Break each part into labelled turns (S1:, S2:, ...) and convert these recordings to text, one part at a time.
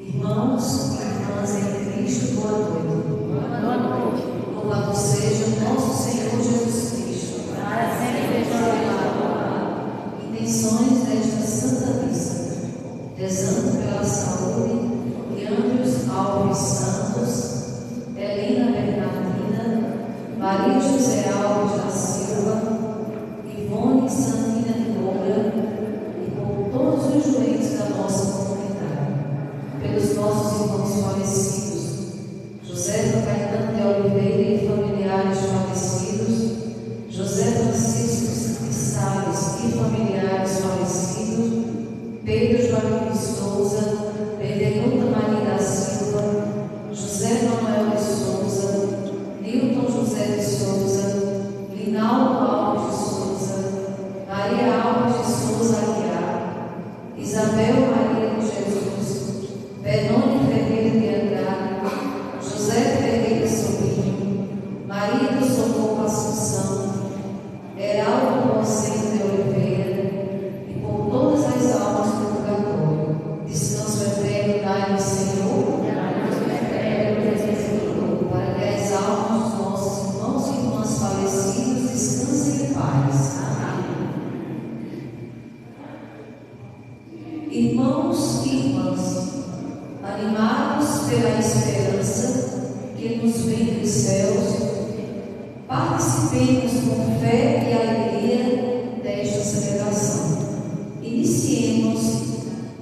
S1: Irmãos e irmãs em Cristo, boa noite.
S2: Boa noite.
S1: Louvado seja o nosso Senhor Jesus Cristo.
S2: Para sempre seja louvado.
S1: Intenções desta Santa Missa. Rezando pela saúde de Andros Alves Santos, Helena Bernardina, Maria José Alves da Silva, Ivone Santina de Moura e por todos os doentes da nossa comunidade. Pelos nossos irmãos falecidos, José Caetano de Oliveira e familiares falecidos, José Francisco de Salles e familiares falecidos, Pedro Joaquim de Souza, Benedita Maria da Silva, José Manuel de Souza, Nilton José de Souza, Linaldo Alves de Souza, Maria Alves de Souza Aguiar, Isabel Maria de Jesus, Benoni Ferreira de Andrade, José Ferreira Sobrinho, Maria do Socorro Assunção, Heraldo Monsenhor de Oliveira e por todas as almas do purgatório. Descanso eterno dai-nos, Senhor, para que as almas dos nossos irmãos e irmãs falecidos descansem em paz. Irmãos e irmãs, animados pela esperança que nos vem dos céus, participemos com fé e alegria desta celebração. Iniciemos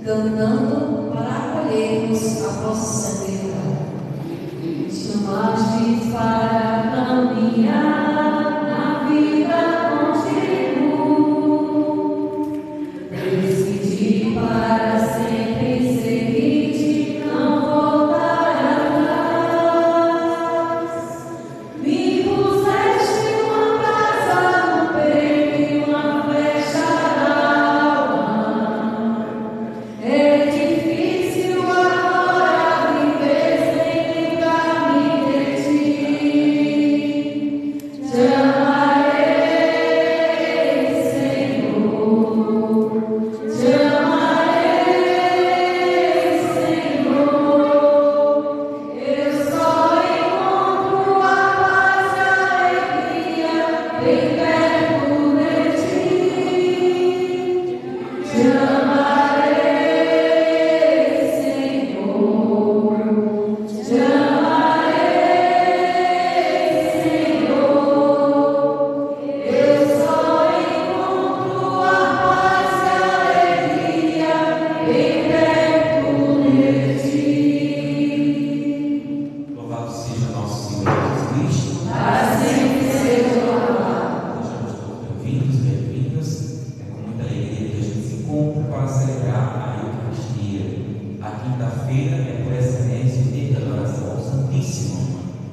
S1: cantando para acolhermos a vossa santidade.
S2: Chamaste para caminhar na vida contigo. Decidi para sempre seguir-te, não voltar atrás. Me puseste uma brasa no peito e uma flecha na alma. É difícil agora viver sem lembrar-me de ti. Te amarei, Senhor. Te amarei, Senhor. Eu só encontro a paz e a alegria bem perto de ti. Te amarei, Senhor. Te amarei, Senhor. Eu só encontro a paz e a alegria bem perto de ti.
S3: Louvado seja nosso Senhor Jesus Cristo.
S2: Para sempre seja louvado.
S3: Sejamos todos bem-vindos e bem-vindas. É com muita alegria que a gente se encontra para celebrar a Eucaristia. A quinta-feira é por excelência o dia da adoração ao Santíssimo.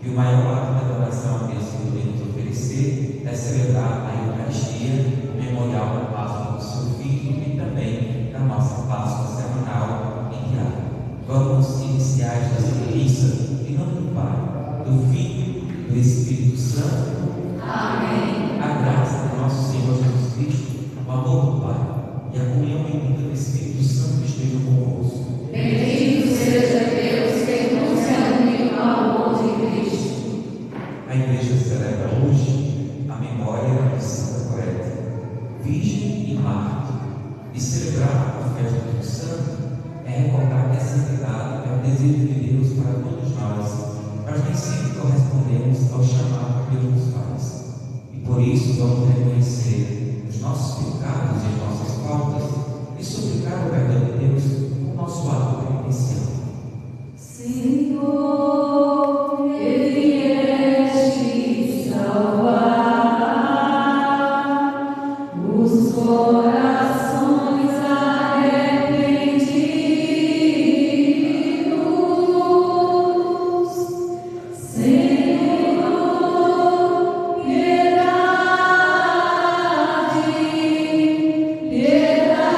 S3: E o maior ato de adoração a Deus que podemos oferecer é celebrar a Eucaristia, o memorial da Páscoa do seu Filho e também da nossa Páscoa semanal e diária. Vamos iniciar esta Santa Missa em nome do Pai, do Filho e do Espírito Santo.
S2: Amém.
S3: A graça do nosso Senhor Jesus Cristo, o amor do Pai e a comunhão bendita do Espírito Santo estejam convosco.
S2: Bendito seja Deus que nos reuniu ao amor de Cristo.
S3: A Igreja celebra hoje a memória de Santa Coleta, Virgem e Mártir. E celebrar a festa do Santo é recordar que a santidade é o desejo de Deus para todos nós, mas nem sempre correspondemos ao chamado que Deus nos faz. E por isso vamos reconhecer os nossos pecados e as nossas faltas e suplicar o perdão de Deus com o nosso ato penitencial.
S2: Senhor, que vieste salvar os corações arrependidos. Senhor, piedade, piedade.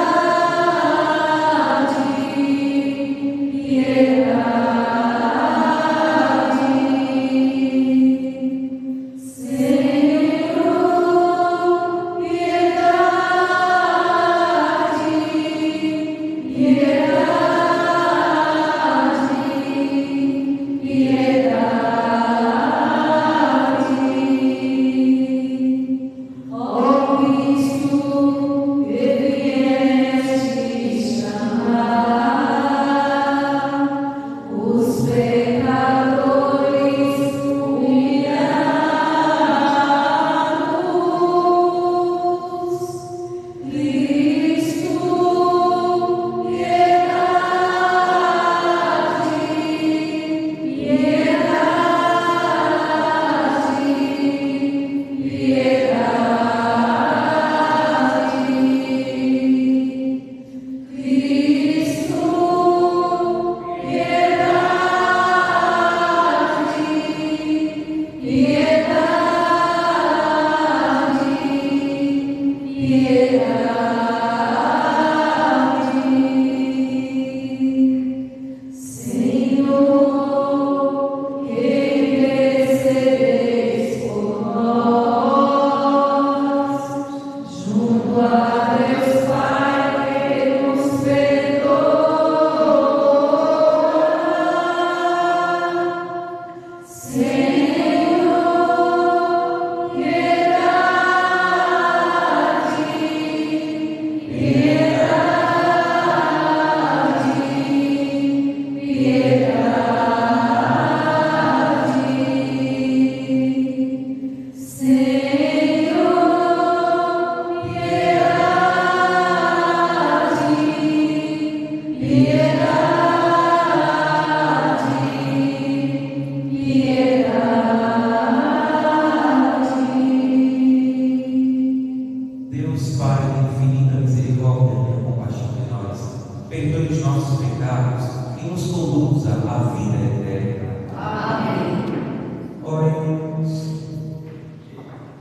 S3: nos conduza à vida eterna.
S1: Amém.
S3: Oremos.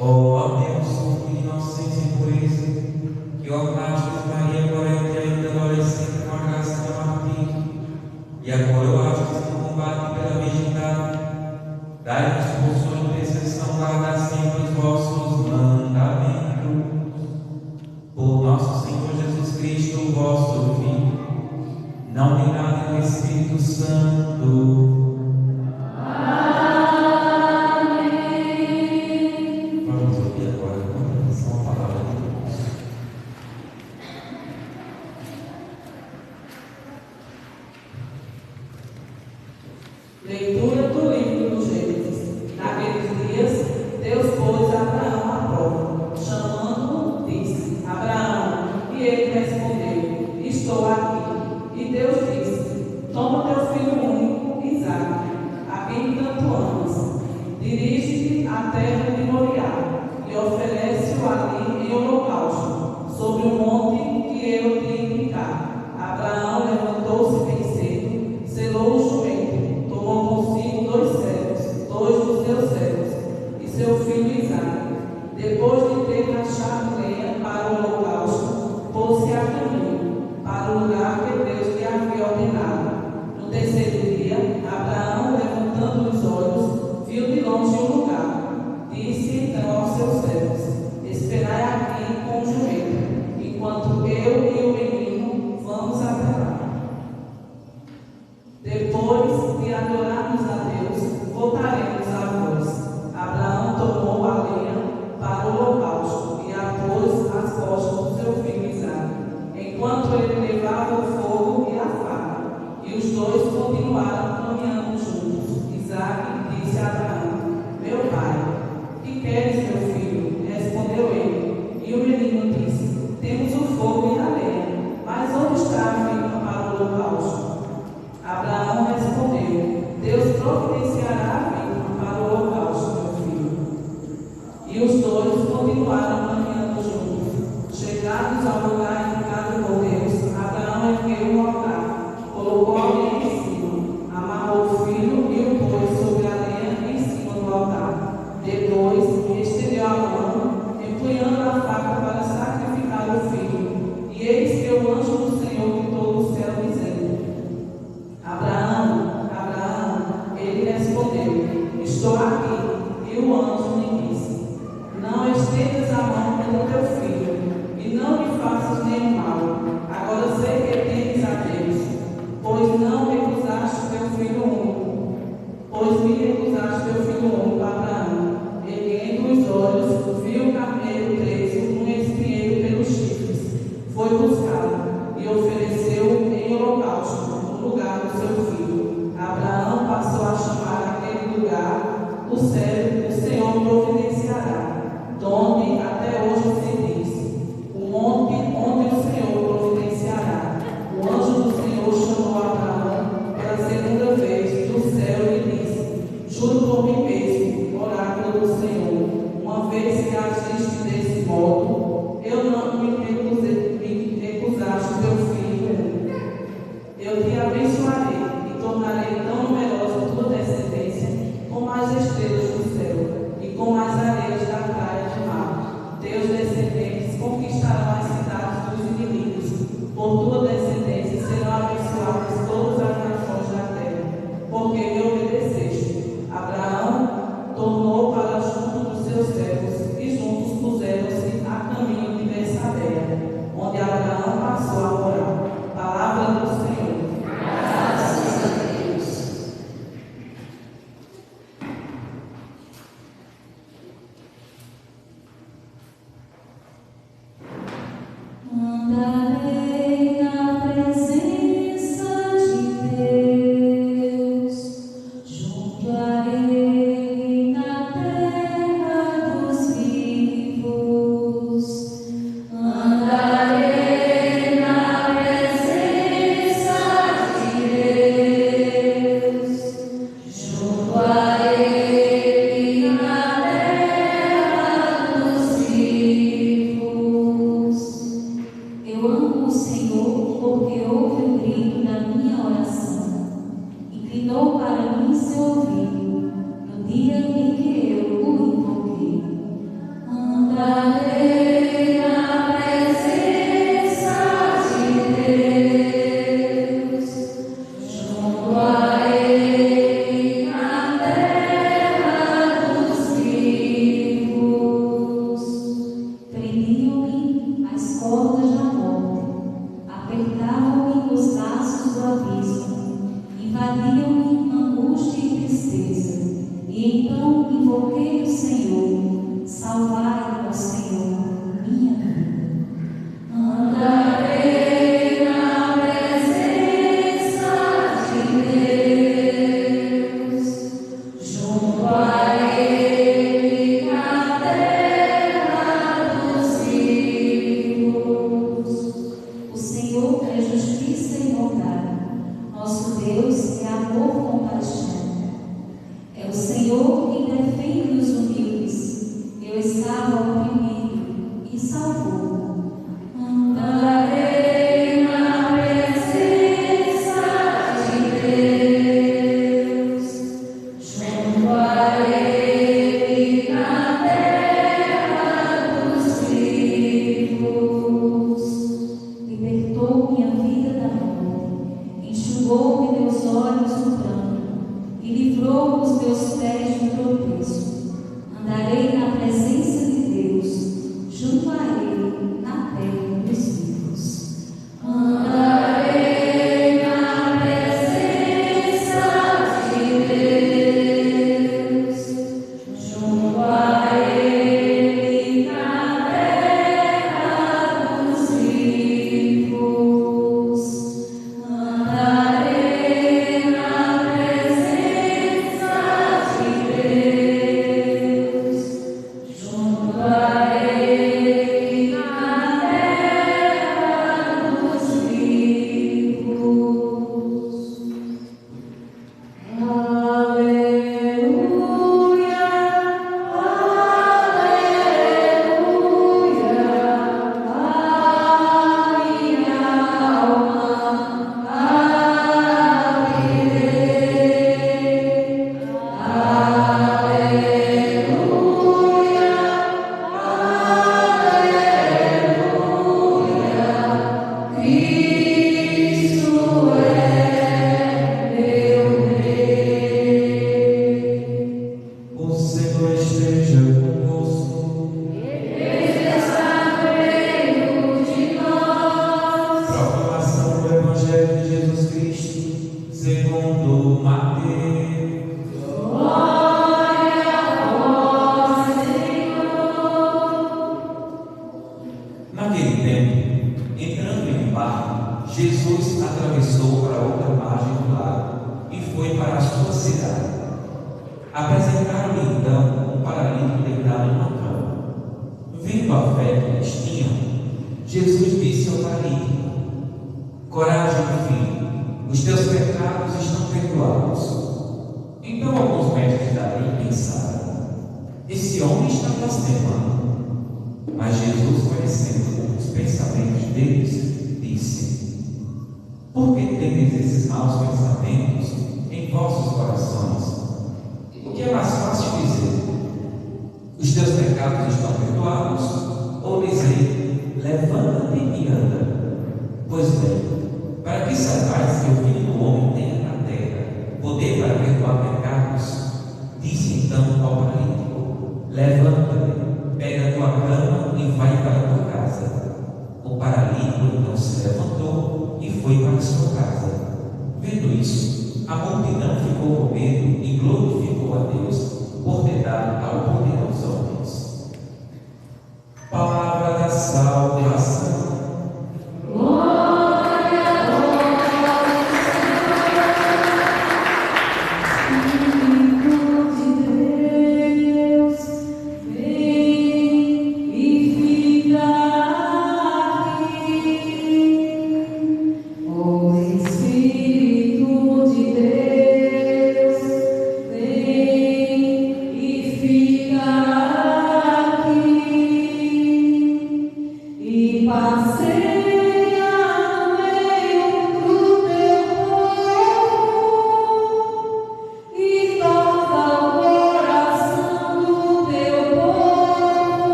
S3: Ó Deus, fonte de inocência e pureza, que ornastes Maria Gorete ainda adolescente com a graça de martírio, e a coroastes no combate pela virgindade, dai-nos por sua intercessão guardar sempre os vossos mandamentos. Por nosso Senhor Jesus Cristo, o vosso Filho, na unidade do Espírito Santo.
S4: Leitura do livro do Gênesis. Naqueles dias, Deus pôs Abraão à prova. Chamando-o, disse: Abraão. E ele respondeu: Estou aqui. E Deus disse: Toma teu filho único, Isaque, a quem tanto amas. Dirige-te à terra de Moriá e oferece-o ali em holocausto, sobre o monte que eu te indicar. Abraão levantou-se bem cedo, selou o jumento, tomou consigo 2 servos, 2 dos seus servos, e seu filho Isaque. Depois de ter rachado lenha para o holocausto, pôs-se a caminho para o lugar que Deus lhe havia ordenado. No terceiro dia, Abraão, levantando os olhos, viu de longe um lugar. Disse então aos seus servos: Esperai aqui com o jumento, enquanto eu e o menino vamos até lá. Depois de adorarmos a Deus, voltaremos a vós. Abraão tomou a lenha para o holocausto e a pôs às costas do seu filho Isaque, enquanto ele levava o fogo e a faca. E os dois continuaram caminhando juntos. Isaque disse a Abraão: Meu pai. Que queres, meu filho? Respondeu ele. E o menino disse: Temos o fogo e a lenha, mas onde está a vítima para o holocausto? Abraão respondeu: Deus providenciará a vítima para o holocausto, meu filho. E os dois continuaram caminhando juntos. Chegados ao lugar indicado por Deus, Abraão ergueu o altar, colocou a lenha em cima, amarrou o filho e o pôs sobre a lenha em cima do altar. Depois estendeu a mão, empunhando a faca para sacrificar o filho. E eis que o anjo do Senhor gritou do céu, dizendo: Abraão, Abraão. Ele respondeu: Estou aqui. E o anjo lhe disse: Não estendas a mão contra teu filho, e não lhe faças nenhum mal. Agora sei que temes a Deus, pois não recusaste teu filho único. Pois me recusaste teu filho único, Abraão. Erguendo os olhos, viu o camelo preso num espinheiro pelos chifres. Foi buscá-lo e ofereceu em holocausto no lugar do seu filho. Abraão passou a chamar aquele lugar: o Senhor providenciará, donde até hoje se diz: o monte onde o Senhor providenciará. O anjo do Senhor chamou Abraão pela segunda vez do céu e lhe disse: Juro por mim mesmo, oráculo do Senhor, uma vez que agiste desse modo, eu não me recusaste teu filho. Eu te abençoarei e tornarei tão numerosa tua descendência como as estrelas do céu.
S1: inclinou para mim seu ouvido, no dia em que eu o invoquei. Andarei na presença de Deus, junto a Ele na terra dos vivos. Prendiam-me as cordas da morte, apertavam-me os laços do abismo, invadiam-me angústia e tristeza, e então invoquei o Senhor. Salvai, ó Senhor, minha vida. Andarei na presença de Deus, junto a Ele na terra dos vivos. O Senhor é justiça e bondade, nosso Deus é amor compaixão. É o Senhor que defende os humildes. Eu estava oprimido e salvou. Andarei na presença de Deus, junto a Ele na terra dos vivos. Libertou minha vida da morte, enxugou-me meus olhos no pranto e livrou os meus pés do tropeço. Andarei na presença de Deus, junto a Ele, na terra dos vivos. Andarei na presença de Deus, junto a Ele, na terra dos vivos. Andarei na presença de Deus, junto a Ele na terra dos vivos. Aleluia, aleluia, a minha alma alegre. Aleluia, aleluia, Cristo é meu Rei.
S3: O Senhor esteja convosco.
S1: Ele está no meio de nós.
S3: Proclamação do Evangelho de Jesus Cristo, segundo Mateus.
S1: Glória a vós, Senhor.
S3: Naquele tempo, entrando em um barco, Jesus atravessou para outra margem do lago e foi para a sua cidade. Apresentaram-lhe então um paralítico deitado numa cama. Vendo a fé que eles tinham, Jesus disse ao paralítico: coragem, filho, os teus pecados estão perdoados. Então alguns mestres da lei pensaram: esse homem está blasfemando. Mas Jesus, conhecendo os pensamentos deles, disse: por que tendes esses maus pensamentos em vossos corações? O que é mais fácil dizer: os teus pecados estão perdoados, ou dizer: levanta-te e anda? Pois bem, para que saibais que o Filho do Homem tem na terra poder para perdoar pecados, disse então ao paralítico: levanta-te, pega a tua cama e vai para a tua casa. O paralítico então se levantou e foi para a sua casa. Vendo isso, a multidão ficou com medo e glorificou a Deus por ter dado tal poder aos homens. Palavra da salvação.
S1: Glória a vós, Espírito de Deus, vem e fica aqui. O Espírito de Deus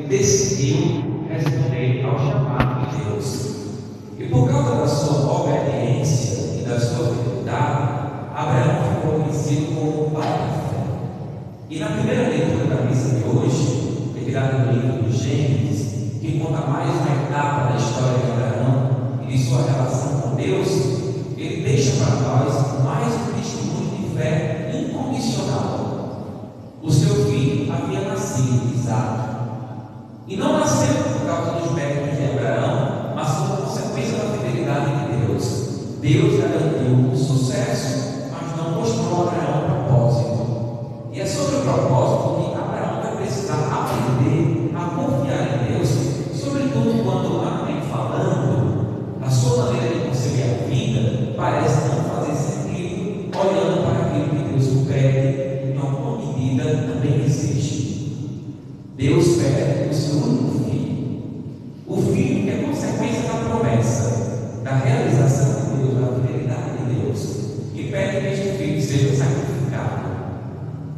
S3: decidiu responder ao chamado de Deus. E por causa da sua obediência e da sua fidelidade, Abraão ficou conhecido como o pai da fé. E na primeira leitura da missa de hoje, retirada do livro do Gênesis, que conta mais uma etapa da história de Abraão e de sua relação com Deus, ele deixa para nós mais um testemunho de fé incondicional. O seu filho havia nascido, Isaque. E não nasceu por causa dos méritos de Abraão, mas como consequência da fidelidade de Deus. Deus garantiu o sucesso, mas não mostrou a Abraão o propósito. E é sobre o propósito que Abraão vai precisar aprender a confiar em Deus, sobretudo quando, humanamente falando, a sua maneira de conceber a vida parece não fazer sentido, olhando para aquilo que Deus o pede, em alguma medida também existe. Deus pede o seu único filho, o filho que é consequência da promessa, da realização de Deus, da fidelidade de Deus, e pede que este filho seja sacrificado.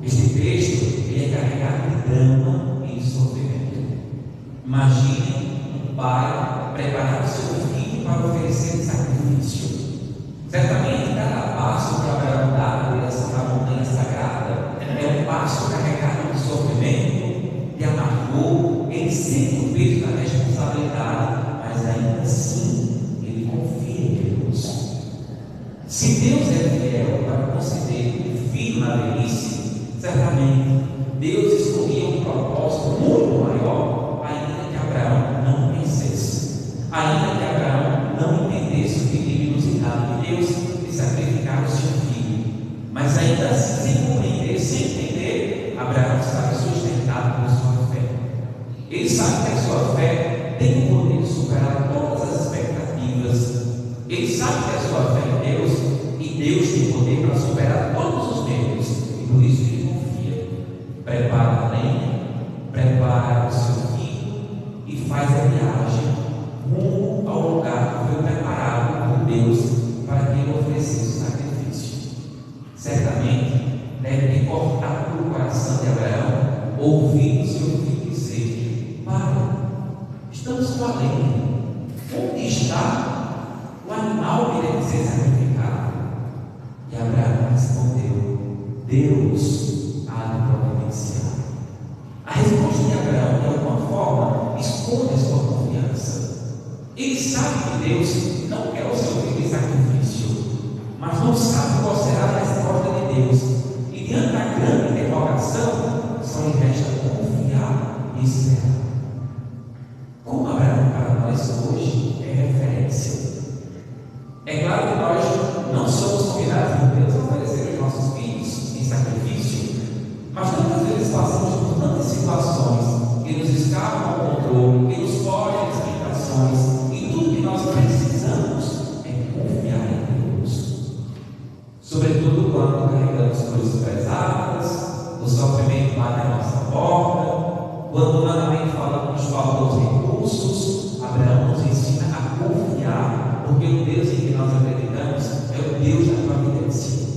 S3: Este texto ele é carregado de drama e de sofrimento. Imagine um pai preparar o seu filho para oferecer sacrifício. Certamente cada passo que Abraão dá na direção da montanha sagrada é um passo carregado de sofrimento, de amargor. Ele sente o peso da responsabilidade, mas ainda assim ele confia em Deus. Se Deus é fiel para conceder um filho na velhice, certamente Deus escolhia um propósito muito maior, ainda que Abraão não conhecesse, ainda que Abraão não entendesse o pedido inusitado de Deus de sacrificar o seu filho. Mas ainda assim, sem compreender, sem entender, Abraão estava sustentado por sua fé. Ele sabe que a sua fé tem o poder de superar todas as expectativas. Ele sabe que a sua fé em Deus, e Deus tem poder para superar todos os medos, e por isso ele confia. Prepara a lenha, prepara o seu filho e faz a viagem rumo ao lugar que foi preparado por Deus para que ele oferecesse o sacrifício. Certamente deve ter cortado o coração de Abraão ouvir o seu filho dizer: Pai, estamos com a lenha. Onde está o animal que deve ser sacrificado? E Abraão respondeu: Deus há de providenciar. A resposta de Abraão, de alguma forma, esconde a sua confiança. Ele sabe que Deus não quer o seu filho em sacrifício, mas não sabe qual será a resposta de Deus. E diante da grande interrogação, só lhe resta confiar e esperar. Como Abraão para nós hoje é referência. É claro que nós não somos convidados por Deus a oferecer os nossos filhos em sacrifício, mas tantas vezes passamos por tantas situações que nos escapam ao controle, que nos fogem às limitações, e tudo que nós precisamos é confiar em Deus. Sobretudo quando carregamos coisas pesadas, o sofrimento bate à nossa porta, quando humanamente falando nos faltam os recursos, Abraão nos ensina a confiar, porque o Deus em que nós acreditamos é o Deus da providência.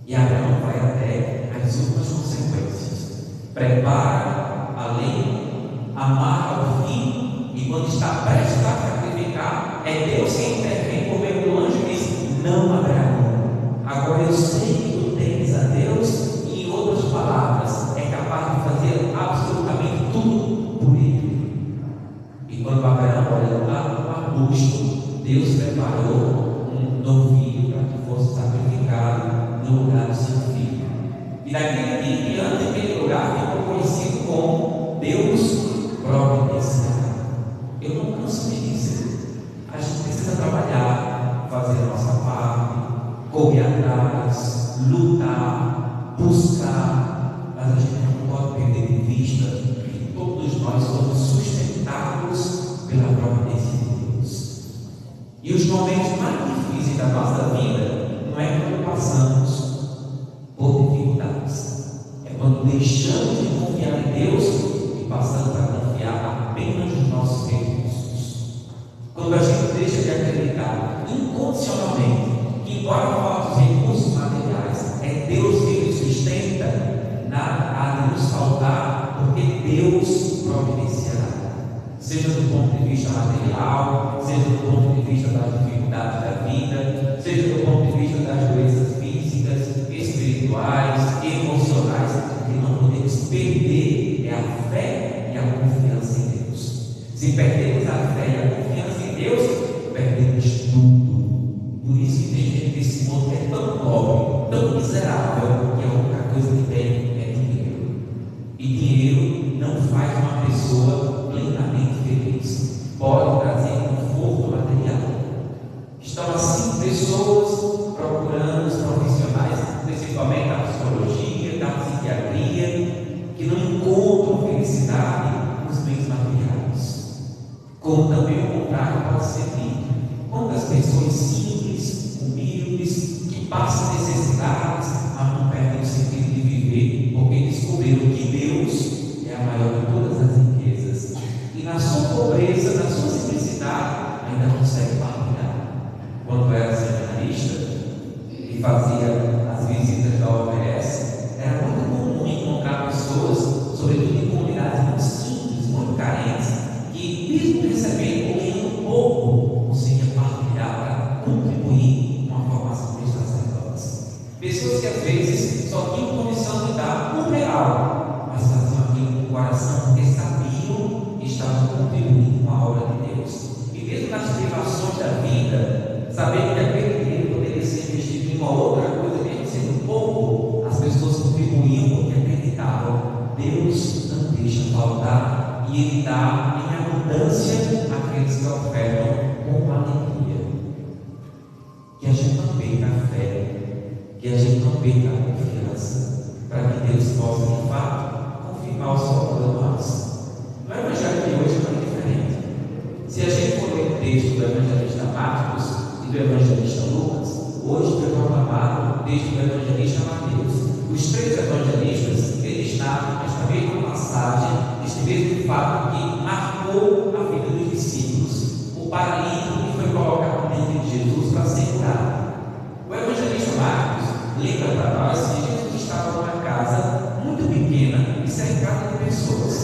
S3: E Abraão vai até as últimas consequências. Prepara a lei, amarra o filho, e quando está prestes a sacrificar, é Deus quem intervém por meio do anjo e diz: Não, Abraão, agora eu sei que tu temes a Deus, e em outras palavras, é capaz de fazer absolutamente tudo por ele. E quando Abraão olha lá no arbusto, Deus preparou um novilho para que fosse sacrificado no lugar do seu filho. E daquele dia em diante, aquele lugar ficou conhecido como Deus providenciará. Eu não canso de dizer, a gente precisa trabalhar, fazer a nossa parte, correr atrás, lutar, buscar, mas a gente não pode perder de vista que todos nós somos sustentados pela providência de Deus. E os momentos mais difíceis da nossa vida não é quando passamos por dificuldades, é quando deixamos de confiar em Deus e passamos a confiar apenas nos nossos recursos. Quando a gente deixa de acreditar incondicionalmente que, embora faltem recursos materiais, é Deus que nos sustenta, nada há de nos faltar, porque Deus providenciará. Seja do ponto de vista material, seja do ponto de vista das dificuldades da vida, seja do ponto de vista das doenças físicas, espirituais, emocionais, que não podemos perder é a fé e a confiança em Deus. Se perdemos a fé e a confiança em Deus, perdemos tudo. Por isso que tem gente nesse mundo que é tão pobre, tão miserável, que a única coisa que tem é dinheiro. E dinheiro não faz uma pessoa plenamente feliz. Pode trazer conforto material. Estão assim pessoas procurando os profissionais, principalmente da psicologia, da psiquiatria, que não encontram felicidade nos bens materiais. Como também o contrário pode ser dito. Quantas pessoas simples, humildes, que passam necessidades, mas não perdem o sentido de viver, porque descobriram que Deus é a maior de todas as riquezas. E na sua pobreza, na sua simplicidade, ainda consegue partilhar. Quando era seminarista e fazia as visitas da OBS, era muito comum encontrar pessoas, sobretudo em comunidades muito simples, muito carentes, que mesmo recebendo ou ganhando pouco, conseguiam partilhar para contribuir com a formação dos sacerdotes. Pessoas que às vezes só tinham condição de dar R$1, mas faziam aquilo com o coração porque sabiam que estavam contribuindo com a obra de Deus. E mesmo nas privações da vida, sabendo que aquele dinheiro poderia ser investido em uma outra coisa, mesmo sendo pouco, as pessoas contribuíam porque acreditavam. Deus não deixa faltar e Ele dá em abundância àqueles que ofertam com alegria. Que a gente não perca a fé, que a gente não perca a confiança, para que Deus possa de fato confirmar o seu amor a nós. No Evangelho de hoje não é diferente. Se a gente for ler o texto do evangelista Marcos e do evangelista Lucas, hoje foi proclamado o texto do evangelista Mateus. Os três evangelistas, eles narram esta mesma passagem, este mesmo fato que marcou a vida dos discípulos, o paralítico que foi colocado dentro de Jesus para ser curado. O evangelista Marcos lembra para nós que Jesus estava numa casa muito pequena e cercada de pessoas.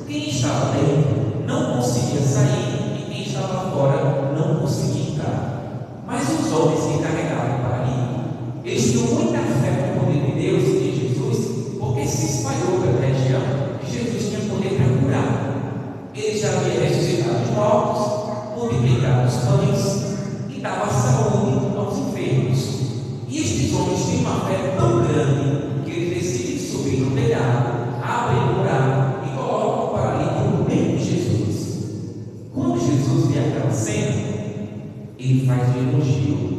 S3: Quem estava dentro não conseguia sair e quem estava fora não conseguia entrar. Mas os homens que carregavam o paralítico, eles tinham muita fé no poder de Deus e de Jesus, porque se espalhou pela região que Jesus tinha poder para curar. Ele já havia ressuscitado os mortos, multiplicado os pães e dava saúde aos enfermos. E estes homens tinham uma fé tão grande que eles decidem subir no telhado, abrem o buraco e colocam o paralítico no meio de Jesus. Quando Jesus vê aquela cena, ele faz um elogio.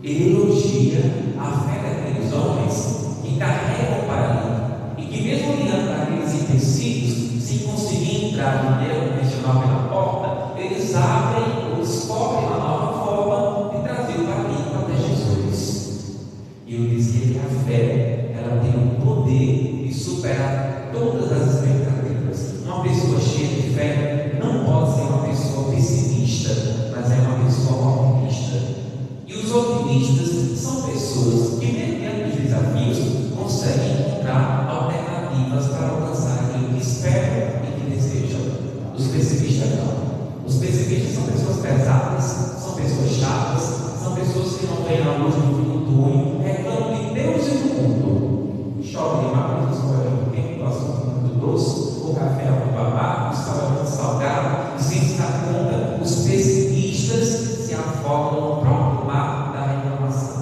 S3: Ele elogia a fé daqueles homens que carregam o paralítico e que, mesmo olhando para aqueles empecilhos, sem conseguir entrar de maneira convencional pela porta, eles abrem ou descobrem uma nova forma de trazer o paralítico até Jesus. E eu dizia que a fé, ela tem o poder de superar todas as expectativas. Uma pessoa cheia de fé não pode ser uma pessoa pessimista, mas é uma pessoa otimista. E os otimistas são pessoas que, mediante os desafios, conseguem encontrar alternativas para alcançar aquilo que esperam e que desejam. Os pessimistas não. Os pessimistas são pessoas pesadas, são pessoas chatas, são pessoas que não veem a luz no fim do túnel, reclamam de Deus e do mundo. Chove demais, os coelhos tempo, o assunto muito doce, o café é muito amargo, o sal é muito salgado, e sem se dar conta, os pessimistas se afogam no próprio mar da reclamação.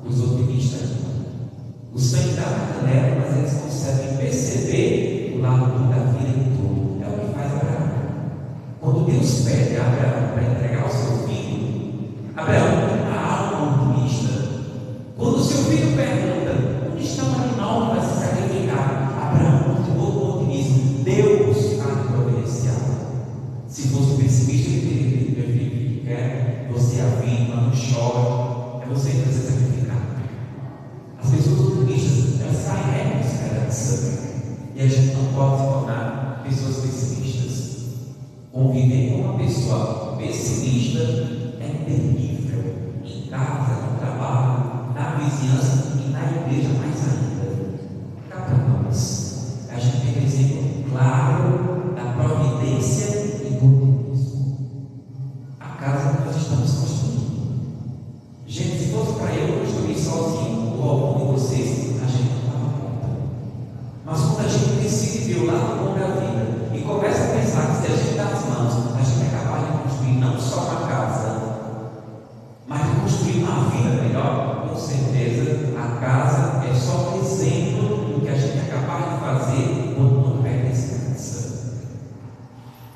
S3: Os otimistas não. Os sangue da canela, mas eles conseguem perceber o lado bom da vida em tudo. É o que faz Abraão. Quando Deus pede a Abraão para entregar o seu filho, Abraão tem uma alma otimista. Quando o seu filho pergunta: onde está o animal que vai se sacrificar? Abraão continuou com otimismo: Deus há de providenciar. Se fosse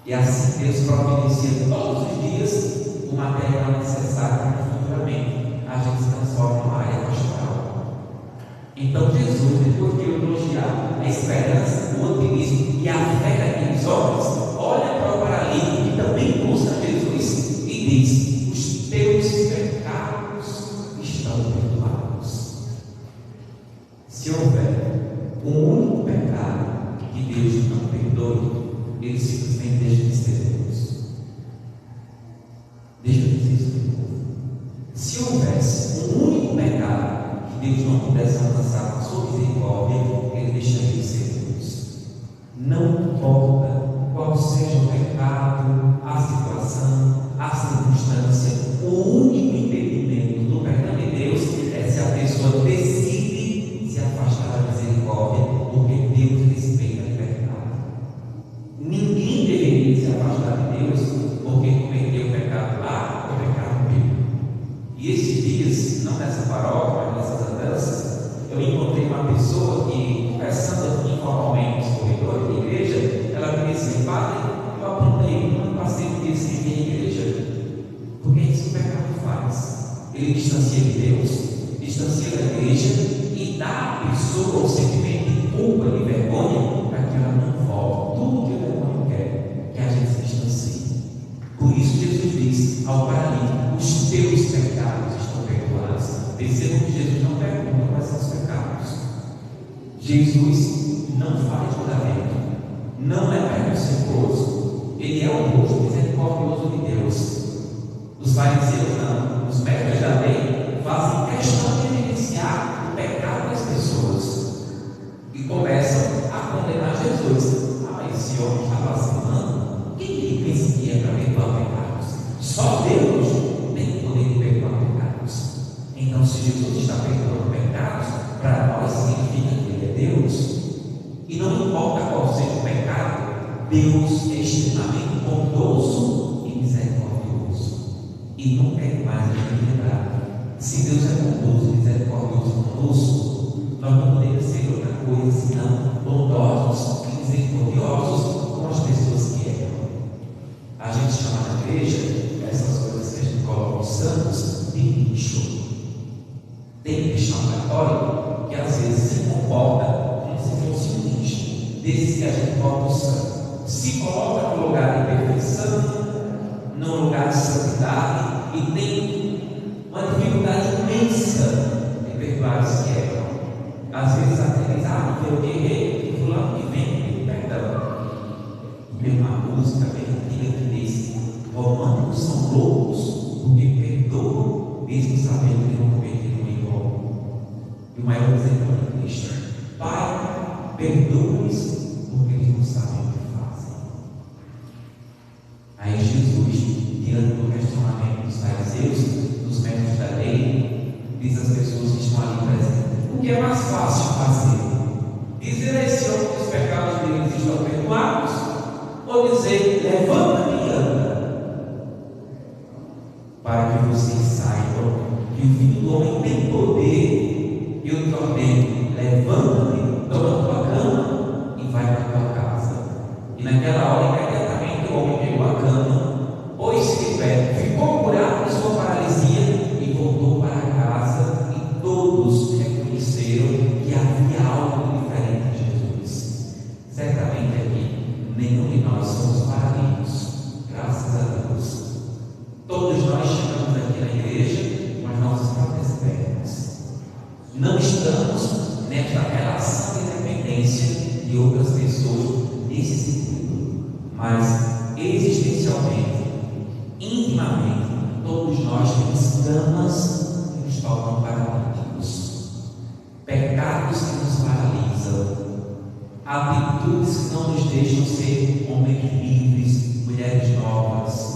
S3: E assim Deus providencia todos os dias o material necessário para que futuramente a gente se transforme numa área pastoral. Então Jesus, depois de elogiar a esperança, o otimismo e a fé daqueles homens, olha para o paralítico que também busca Jesus e diz: os teus pecados estão perdoados. Se houver um único pecado que Deus não perdoe, ele simplesmente deixa de ser Deus. Deixa eu dizer isso de novo. Se houvesse um único pecado que Deus não pudesse alcançar com a sua misericórdia, ele deixaria de ser Deus. Não importa qual seja o pecado, a situação, a circunstância, o único impedimento do perdão de Deus é se a pessoa decide se afastar da misericórdia, porque Deus respeita a liberdade. Ninguém deveria se afastar de Deus porque cometeu o pecado lá ou o pecado mesmo. E esses dias, não nessa paróquia, mas nessas andanças, eu encontrei uma pessoa que, conversando informalmente nos corredores da igreja, ela me disse: padre, eu aprontei, não passei um dia sem vir à igreja. Porque é isso que o pecado faz. Ele distancia de Deus, distancia da igreja e dá à pessoa um sentimento de culpa e vergonha para que ela não volte. Tudo que o demônio quer que a gente se distancie. Por isso Jesus diz ao paralítico: os teus pecados estão perdoados. Percebam que Jesus não pergunta quais são os pecados. Jesus não faz julgamento, não é preconceituoso, ele é o rosto misericordioso de Deus. Os fariseus não, os mestres da lei fazem questão de evidenciar o pecado das pessoas e começam a condenar Jesus. Mas esse homem está blasfemando. Quem ele pensa que é para perdoar pecados? Só Deus tem o poder de perdoar pecados. Então, se Jesus está perdoando pecados, para nós significa que ele é Deus. E não importa qual seja o pecado, Deus é extremamente bondoso e misericordioso. E não quer mais a gente lembrar: se Deus é bondoso e misericordioso conosco, nós não podemos ser outra coisa senão bondosos e misericordiosos com as pessoas que erram. A gente chama na igreja essas coisas que a gente coloca os santos de lixo. Tem cristão católico que às vezes se comporta como se fosse um lixo, desde que a gente bota o santo. Se coloca no lugar de perfeição, no lugar de santidade, e tem uma dificuldade imensa de perdoar os que erram. Às vezes até diz: eu errei, fulano que vem pedir perdão. E uma música bem antiga que diz: românticos são loucos porque perdoam, mesmo sabendo que não cometeram um erro. E o maior exemplo é Cristo: Pai, perdoa-os porque eles não sabem o que fazem. Aí Jesus, diante do questionamento dos fariseus, dos mestres da lei, diz às pessoas que estão ali presentes: o que é mais fácil fazer? Dizer a esse homem que os pecados deles estão perdoados, ou dizer: levanta-te e anda? Para que vocês saibam que o Filho do Homem tem poder, eu te ordeno: levanta-te, toma tua cama e vai para tua casa. E naquela hora, imediatamente o homem pegou a cama, pôs-se de pé, ficou curado de sua paralisia e voltou para casa. E todos reconheceram que havia algo diferente em Jesus. Certamente aqui nenhum de nós somos paralíticos, graças a Deus. Todos nós chegamos aqui na igreja com as nossas próprias pernas. Não estamos nesta relação de dependência de outras pessoas nesse sentido, mas existencialmente, intimamente, todos nós temos camas que nos tornam paralíticos, pecados que nos paralisam, atitudes que não nos deixam ser homens livres, mulheres novas.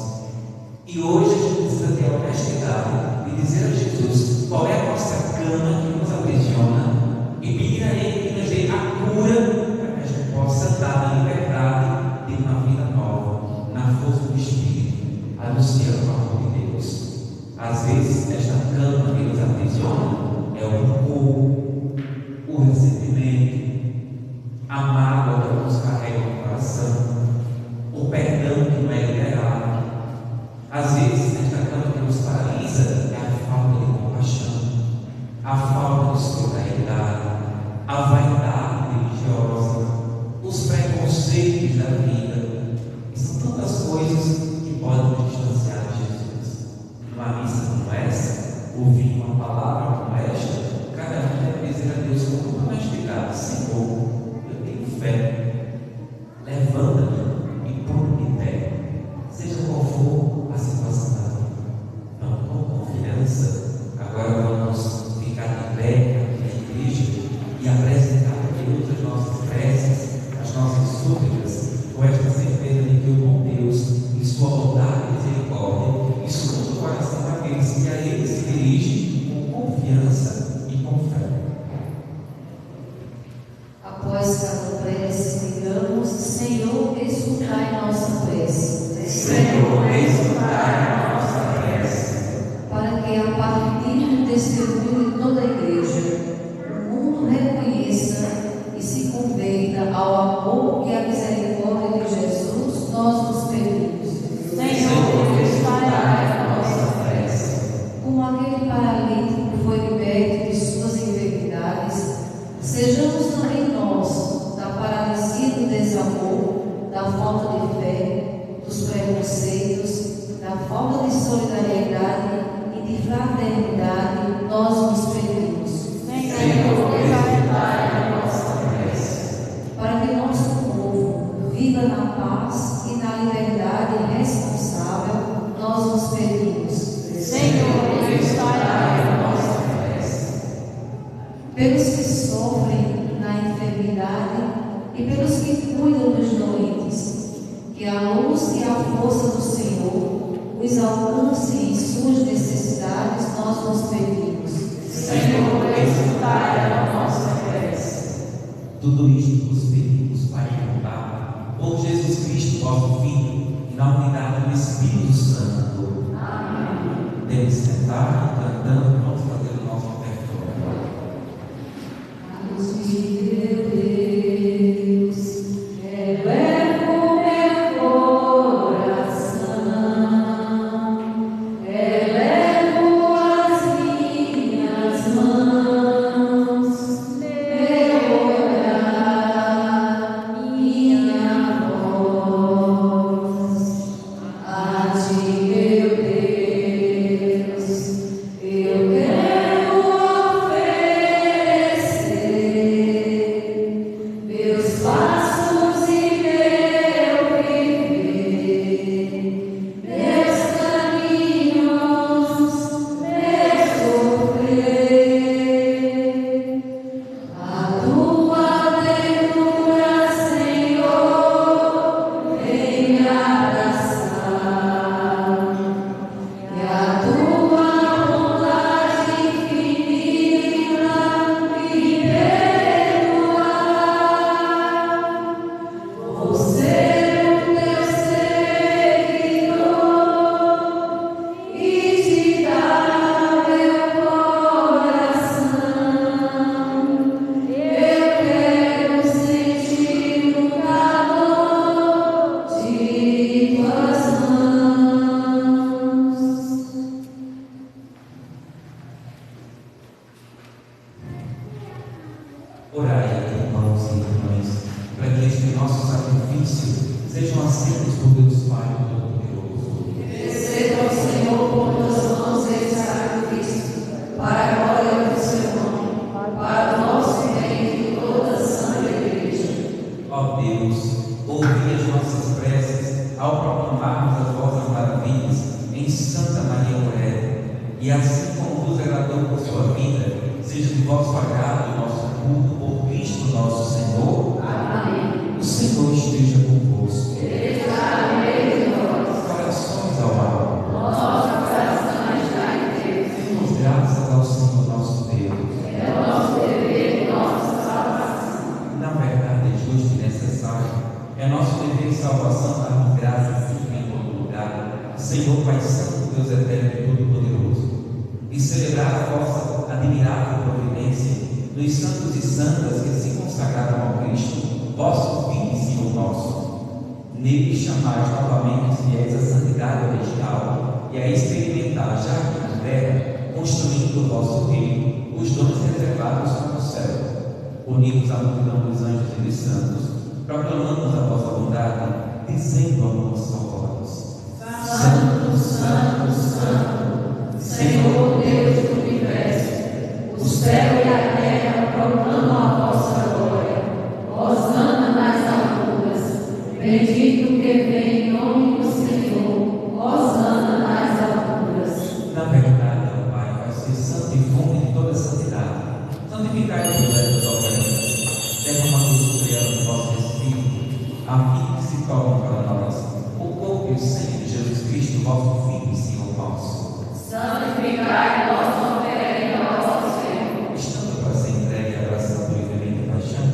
S3: E hoje a gente precisa ter a honestidade de dizer a Jesus qual é a nossa cama que nos aprisiona e pedir a Ele que nos dê a cura para que a gente possa andar na liberdade de uma vida nova, na força do Espírito, anunciando o amor de Deus. Às vezes, esta cama que nos aprisiona é o rancor, o ressentimento, a mágoa que nos carrega no coração, Senhor, escutai a nossa prece.
S1: Para que, a partir do testemunho de toda a Igreja, o mundo reconheça e se converta ao amor e à misericórdia de Jesus, nós nos pedimos.
S3: Senhor, escutai a nossa prece.
S1: Como aquele paralítico que foi liberto de suas enfermidades, sejamos também nós, da paralisia do desamor, da falta de fé, dos preconceitos, da falta de solidariedade e de fraternidade, nós nos pedimos.
S3: Senhor, escutai a nossa prece.
S1: Para que nosso povo viva na paz e na liberdade responsável, nós nos pedimos.
S3: Senhor, escutai a nossa prece.
S1: Pelos que sofrem na enfermidade e pelos que cuidam dos doentes, que a luz e a força do Senhor os alcance em suas necessidades, nós nos pedimos.
S3: Senhor, escutai a nossa prece. Tudo isto vos pedimos, Pai Papa, por Jesus Cristo, vosso Filho, e na unidade do Espírito Santo. Amém. Devemos sentar e cantando, vamos fazer o nosso ofertório. Orai, irmãos e irmãs, para que este nosso sacrifício sejam aceitos por Deus Pai Todo-Poderoso.
S2: Receba ao Senhor por tuas mãos esse sacrifício, para a glória do seu nome, para o nosso bem e de toda a santa Igreja.
S3: Ó Deus, ouvi as nossas preces ao proclamarmos as vossas maravilhas em Santa Maria Aurélia, e assim como vos agradou por sua vida, seja de vosso agrado o nosso culto por Cristo nosso Senhor.
S2: Amém.
S3: O Senhor esteja convosco.
S2: Ele está no meio de nós.
S3: Corações ao alto.
S2: Nosso coração está em Deus.
S3: Demos graças ao Senhor nosso Deus.
S2: É o nosso dever e nossa salvação.
S3: Na verdade, é justo e necessário. É nosso dever e salvação darmos graças sempre em todo lugar, Senhor Pai Santo, Deus eterno e todo-poderoso, e celebrar a vossa admirável providência dos santos e santas que se consagraram ao Cristo, vosso Filho e Senhor nosso. Nele chamais novamente os fiéis à santidade original e a experimentar já aqui na terra, construindo o vosso reino, os dons reservados para o céu. Unidos à multidão dos anjos e dos santos, proclamamos a vossa bondade, dizendo a uma só voz:
S2: Santo, Santo, Santo, Senhor Deus do universo, o céu e a terra proclamam a vossa glória. Hosana nas alturas, bendito que vem em nome do Senhor. Hosana nas alturas.
S3: Na verdade, ó Pai, vai ser santo e fonte de toda santidade. Santificai os das ofertas, derramando sobre elas o vosso Espírito, a fim que se tornem para nós o corpo e o sangue de Jesus Cristo, vosso Filho e Senhor nosso.
S2: Santificai nossa oferta ao vosso Senhor.
S3: Estando para ser entregue à oração do reverendo paixão,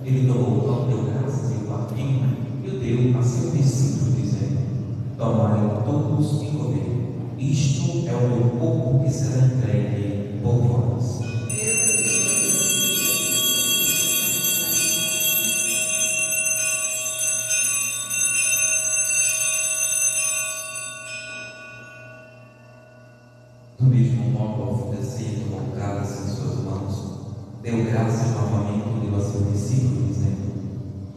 S3: ele tomou o pão, deu graças e o partiu, e o deu a seu discípulo, dizendo: tomai todos e comei. Isto é o meu corpo que será entregue por vós. Do mesmo modo, ao oferecer o cálice em suas mãos, deu graças novamente e deu a seus discípulos, dizendo: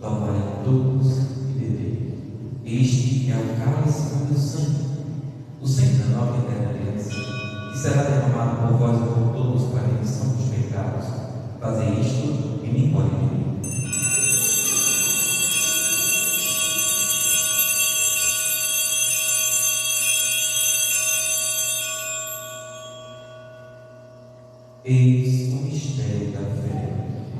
S3: tomai todos e bebei. Este é o cálice do meu sangue, o sangue da nova e eterna aliança, que será derramado por vós e por todos para a remissão dos pecados. Fazei isto em memória de mim. Eis o mistério da fé.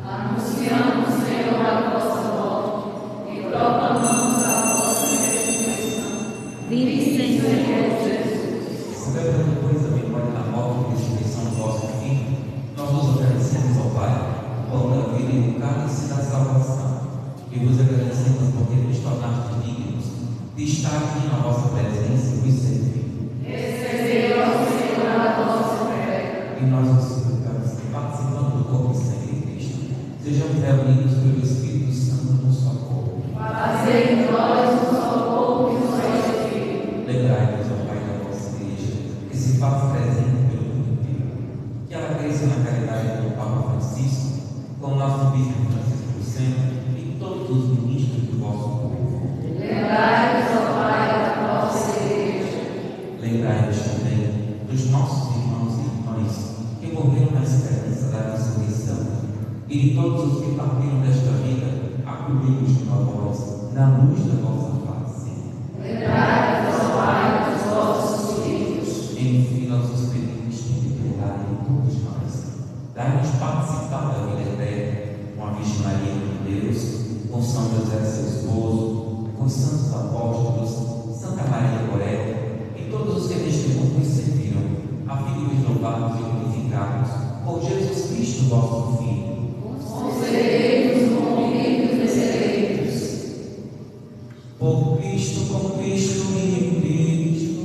S2: Anunciamos, Senhor, a vossa morte e proclamamos a vossa ressurreição. Vive, Senhor Jesus.
S3: Celebrando, pois, a memória da morte e ressurreição do vosso Filho, nós vos agradecemos ao Pai, o pão da vida e o cálice da salvação, e vos agradecemos por ter nos tornado dignos de estar aqui na vossa presença e vos servir.
S2: Recebei, ó Senhor, a vossa fé.
S3: E nós vos suplicamos que, participando do corpo e sangue de Cristo, sejamos reunidos pelo Espírito Santo no só corpo.
S2: Fazei em nós um só corpo e um só Espírito.
S3: Lembrai-nos, ó Pai, da vossa Igreja, que se faz presente pelo mundo inteiro, que ela cresça na caridade do Papa Francisco, com o nosso Bispo Francisco Santo e todos os ministros do vosso povo.
S2: Lembrai-nos, ó Pai, da vossa Igreja.
S3: Lembrai-nos também dos nossos irmãos e irmãs que morreram na esperança da ressurreição, e de todos os que partiram desta vida, acolhemos de uma voz na luz da vossa face.
S2: Lembrai-nos, ó Pai, dos vossos filhos.
S3: Enfim, nós os pedimos de piedade em todos nós. Dai-nos participar da vida eterna com a Virgem Maria de Deus, com São José, seu esposo, com os santos apóstolos, Santa Maria Gorete e todos os que neste mundo nos serviram, a fim de nos louvarmos e glorificarmos por Jesus Cristo, vosso Filho.
S2: Concedei-nos o convívio dos eleitos.
S3: Por Cristo, com Cristo e em Cristo,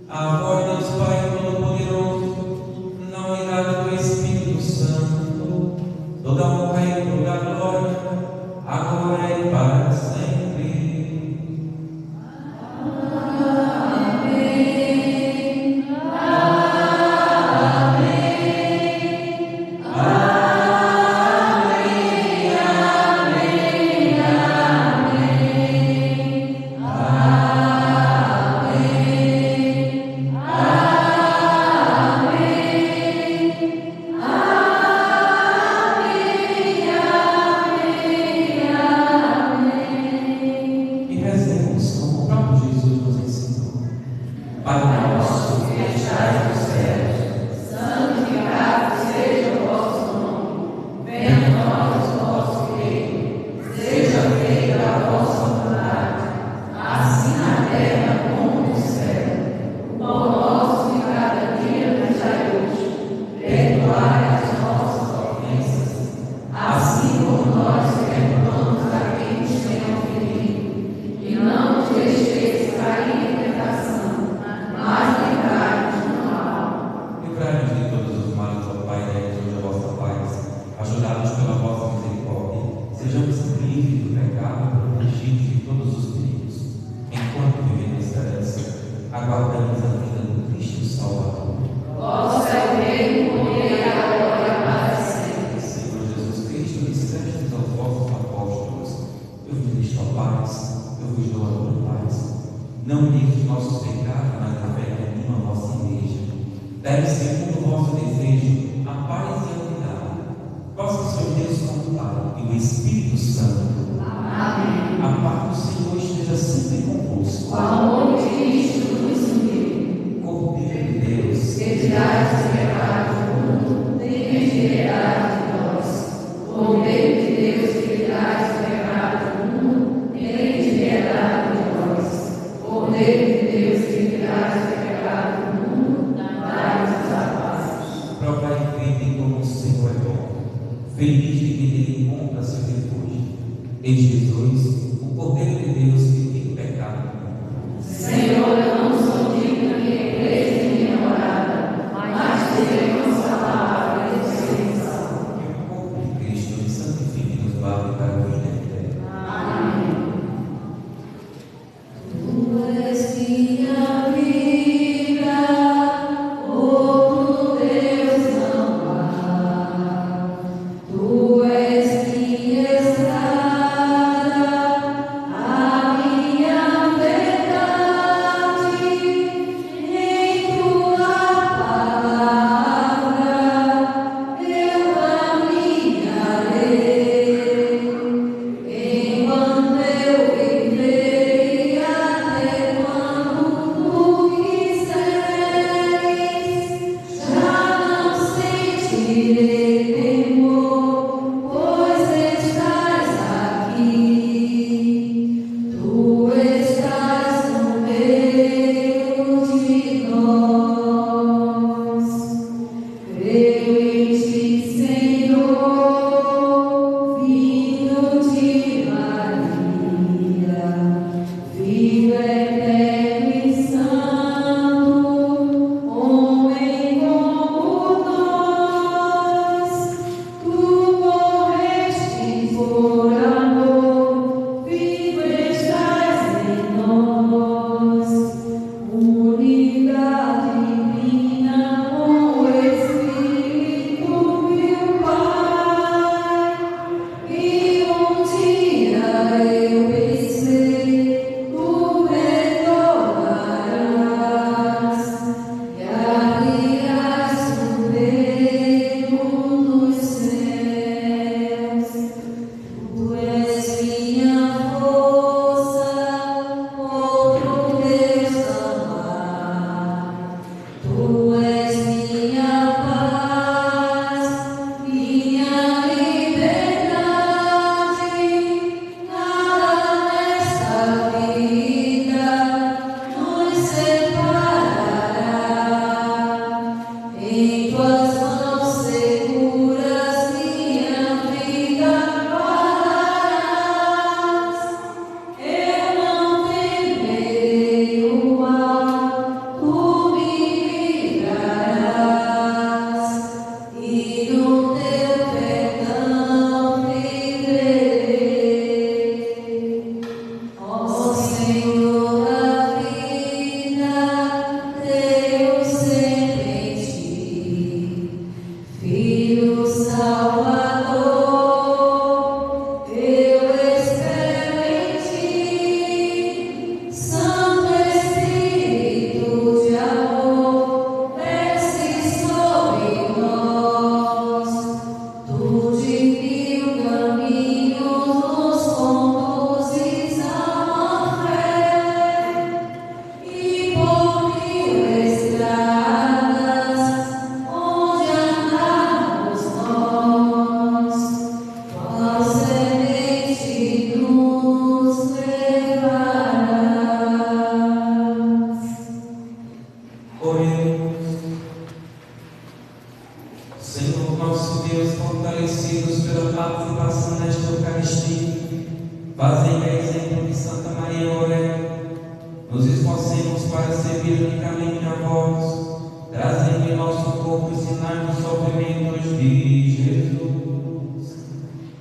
S3: a vós, Deus Pai Todo-Poderoso, na unidade do Espírito Santo, toda a honra e toda a glória, agora e para sempre. E rezemos como o próprio Jesus nos ensinou. Pai nosso que estais nos céus,
S2: Santificado seja o vosso nome. Venha a nós o vosso reino. Seja feita a vossa vontade, assim na terra como no céu. O pão nosso de cada dia nos dai hoje. Perdoai as nossas ofensas, assim como nós perdoamos a quem nos tem ofendido. E não nos deixeis cair em tentação, mas livrai-nos do mal.
S3: livrai-nos de todos os males, ó Pai, dai-nos hoje a vossa paz. Ajudados pela vossa misericórdia, sejamos livres do pecado e protegidos de todos os perigos. Enquanto vivemos a esperança, aguardamos a vinda do Cristo Salvador.
S2: Vosso é o reino, o poder e a glória para sempre.
S3: Senhor Jesus Cristo, dissestes aos vossos apóstolos: eu vos deixo a paz, eu vos dou a tua paz. Não negues nossos pecados, mas a fé que anima a vossa igreja. Dai, segundo o vosso desejo, a paz e a unidade. Possa o Senhor Deus com o Pai e o Espírito Santo.
S2: Amém.
S3: A paz do Senhor esteja sempre convosco.
S2: O amor de Cristo nos uniu.
S3: Cordeiro de Deus,
S2: Que tirais os pecados do mundo, tenha piedade de nós. Cordeiro de Deus, que tirais os pecados do mundo, tenha piedade de nós. Cordeiro de Deus, que tirais os pecados do mundo, dai-nos a paz.
S3: provai e crede como o Senhor é bom. Feliz de quem ele encontra seu refúgio. Em Jesus, o Cordeiro de Deus que tira o pecado do mundo.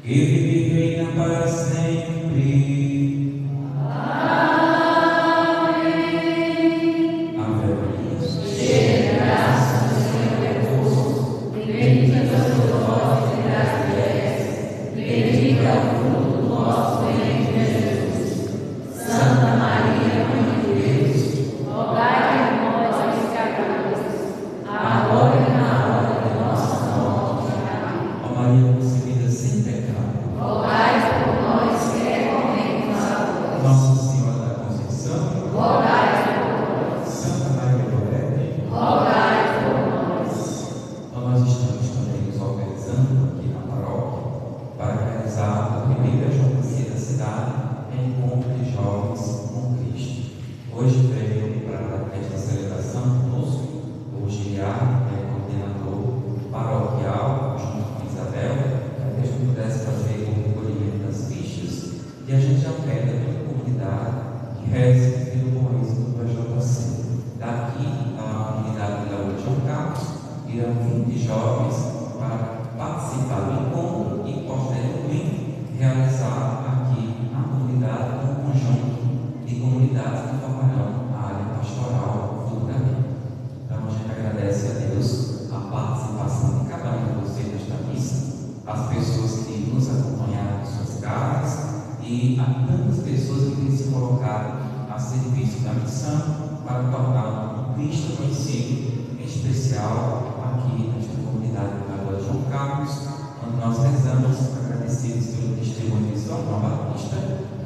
S3: que vive e reina para sempre.
S2: Amém.
S3: Ave Maria,
S2: Cheia de graça, o Senhor é convosco. Bendita sois vós entre as mulheres, bendito é o fruto do vosso ventre, Jesus. Santa Maria, Mãe de Deus, rogai por nós, os pecadores, agora e na hora de nossa morte. Amém.
S3: ó Maria concebida sem pecado,
S2: Rogai por nós que recorremos a vós.
S3: Nossa Senhora da Conceição,
S2: Rogai por nós.
S3: Santa Maria Goretti,
S2: Rogai por nós.
S3: então nós estamos também nos organizando aqui na paróquia para realizar a primeira jornada da cidade, Encontro de Jovens com Cristo. Hoje veio para esta celebração conosco o auxiliar, coordenador paroquial, junto com Isabel, para que a gente pudesse fazer o recolhimento das fichas e a gente já pede a toda a comunidade que reze pelo bom êxito do PJC. Daqui a comunidade de Lagoa de João Carlos irão 20 jovens para participar do encontro e posteriormente realizar aqui na comunidade um conjunto de comunidades que formarão a área pastoral futuramente. Então a gente agradece a Deus a participação de cada um de vocês nesta missa, as pessoas que nos acompanharam em suas casas e a tantas pessoas que têm se colocado a serviço da missão para tornar o Cristo conhecido, em especial aqui nesta comunidade da Lagoa de João Carlos, onde nós rezamos agradecidos pelo testemunho de São João Batista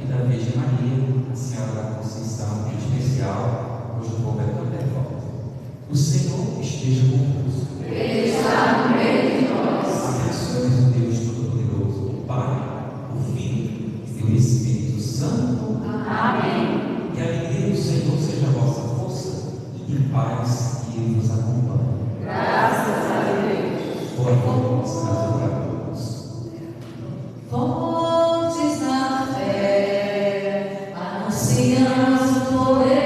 S3: e da Virgem Maria, a Senhora da Conceição, em especial, cujo povo é tão devoto. O Senhor esteja convosco.
S2: Ele está no meio de nós.
S3: Abençoe-nos o Deus Todo-Poderoso, o Pai, o Filho e o Espírito Santo.
S2: Amém.
S3: Que a alegria do Senhor seja a vossa força e de paz que Ele nos acompanhe.
S2: Graças a Deus.
S3: Boa noite, para todos.
S1: Fortes na fé, anunciamos o poder